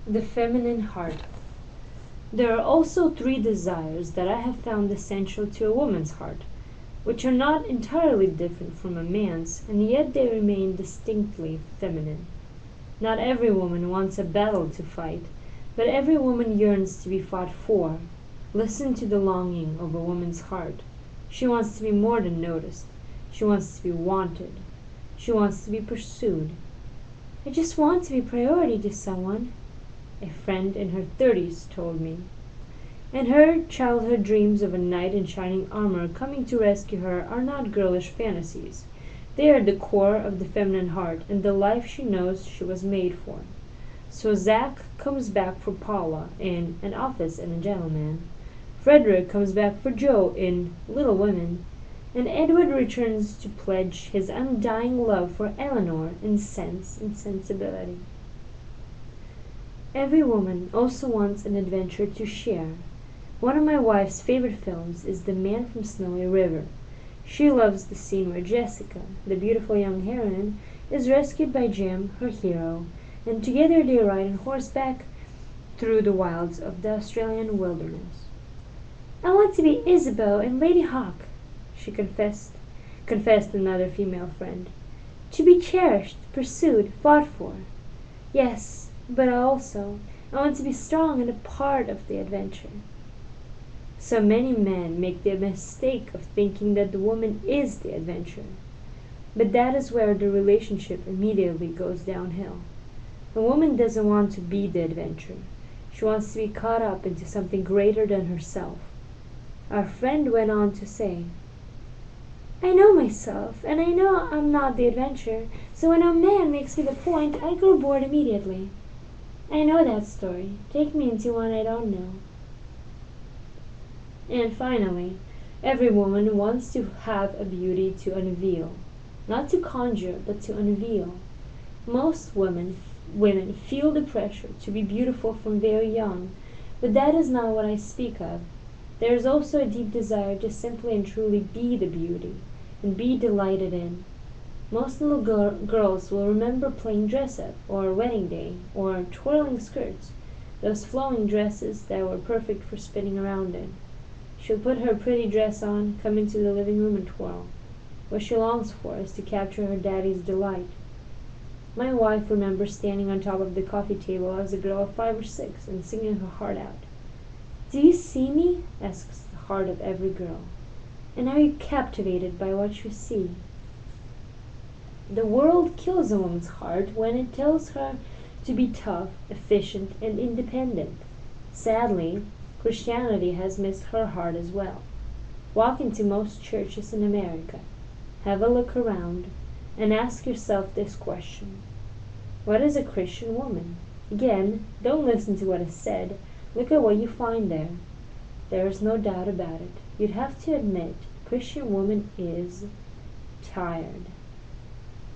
The feminine heart. There are also three desires that I have found essential to a woman's heart, which are not entirely different from a man's, and yet they remain distinctly feminine. Not every woman wants a battle to fight, but every woman yearns to be fought for. Listen to the longing of a woman's heart. She wants to be more than noticed. She wants to be wanted. She wants to be pursued. "I just want to be priority to someone," a friend in her 30s told me. And her childhood dreams of a knight in shining armor coming to rescue her are not girlish fantasies. They are the core of the feminine heart and the life she knows she was made for. So Zack comes back for Paula in An Office and a Gentleman. Frederick comes back for Jo in Little Women. And Edward returns to pledge his undying love for Eleanor in Sense and Sensibility. Every woman also wants an adventure to share. One of my wife's favorite films is The Man from Snowy River. She loves the scene where Jessica, the beautiful young heroine, is rescued by Jim, her hero, and together they ride on horseback through the wilds of the Australian wilderness. "I want to be Isabeau and Lady Hawke," she confessed another female friend. "To be cherished, pursued, fought for. Yes, but I want to be strong and a part of the adventure." So many men make the mistake of thinking that the woman is the adventure. But that is where the relationship immediately goes downhill. A woman doesn't want to be the adventure. She wants to be caught up into something greater than herself. Our friend went on to say, "I know myself, and I know I'm not the adventure, so when a man makes me the point, I grow bored immediately. I know that story. Take me into one I don't know." And finally, every woman wants to have a beauty to unveil. Not to conjure, but to unveil. Most women feel the pressure to be beautiful from very young, but that is not what I speak of. There is also a deep desire to simply and truly be the beauty, and be delighted in. Most little girls will remember playing dress-up, or wedding day, or twirling skirts, those flowing dresses that were perfect for spinning around in. She'll put her pretty dress on, come into the living room and twirl. What she longs for is to capture her daddy's delight. My wife remembers standing on top of the coffee table as a girl of 5 or 6 and singing her heart out. "Do you see me?" asks the heart of every girl. "And are you captivated by what you see?" The world kills a woman's heart when it tells her to be tough, efficient, and independent. Sadly, Christianity has missed her heart as well. Walk into most churches in America, have a look around, and ask yourself this question: what is a Christian woman? Again, don't listen to what is said. Look at what you find there. There is no doubt about it. You'd have to admit, a Christian woman is tired.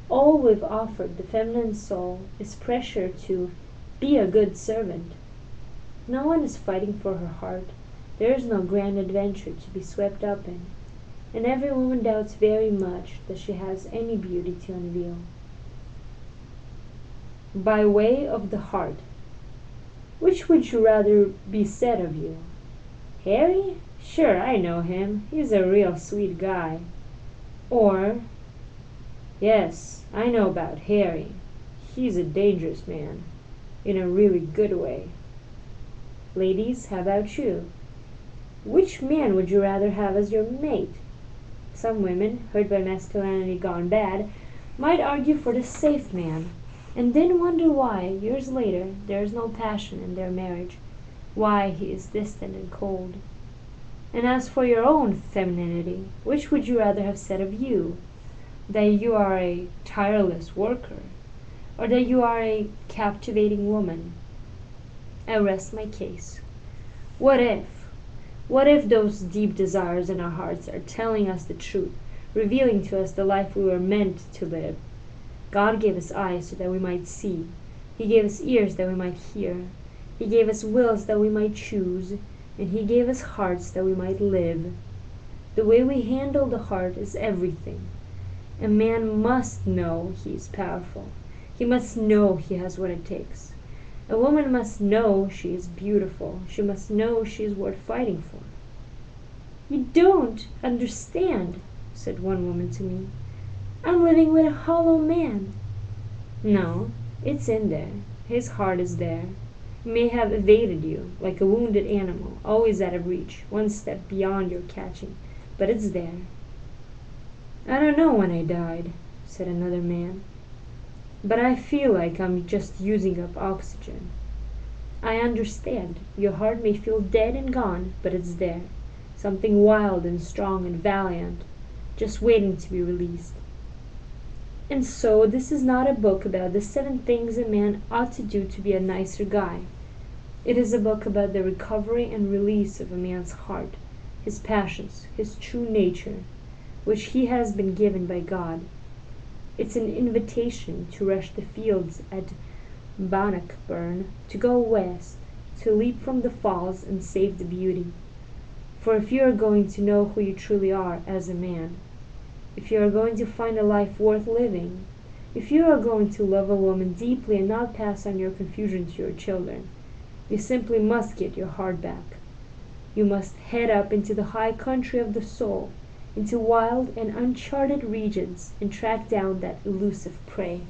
All we've offered the feminine soul is pressure to be a good servant. No one is fighting for her heart. There is no grand adventure to be swept up in, and every woman doubts very much that she has any beauty to unveil. By way of the heart. Which would you rather be said of you? "Harry? Sure, I know him. He's a real sweet guy." Or, "Yes, I know about Harry. He's a dangerous man, in a really good way." Ladies, how about you? Which man would you rather have as your mate? Some women, hurt by masculinity gone bad, might argue for the safe man, and then wonder why, years later, there is no passion in their marriage, why he is distant and cold. And as for your own femininity, which would you rather have said of you? That you are a tireless worker, or that you are a captivating woman? I rest my case. What if? What if those deep desires in our hearts are telling us the truth, revealing to us the life we were meant to live? God gave us eyes so that we might see. He gave us ears that we might hear. He gave us wills that we might choose, and He gave us hearts that we might live. The way we handle the heart is everything. A man must know he is powerful. He must know he has what it takes. A woman must know she is beautiful. She must know she is worth fighting for. You don't understand, said one woman to me. I'm living with a hollow man. No, it's in there. His heart is there. He may have evaded you, like a wounded animal, always out of reach, one step beyond your catching, but it's there. I don't know when I died, said another man, but I feel like I'm just using up oxygen. I understand. Your heart may feel dead and gone, but it's there. Something wild and strong and valiant, just waiting to be released. And so this is not a book about the 7 things a man ought to do to be a nicer guy. It is a book about the recovery and release of a man's heart, his passions, his true nature, which he has been given by God. It's an invitation to rush the fields at Bannockburn, to go west, to leap from the falls and save the beauty. For if you are going to know who you truly are as a man, if you are going to find a life worth living, if you are going to love a woman deeply and not pass on your confusion to your children, you simply must get your heart back. You must head up into the high country of the soul, into wild and uncharted regions, and track down that elusive prey.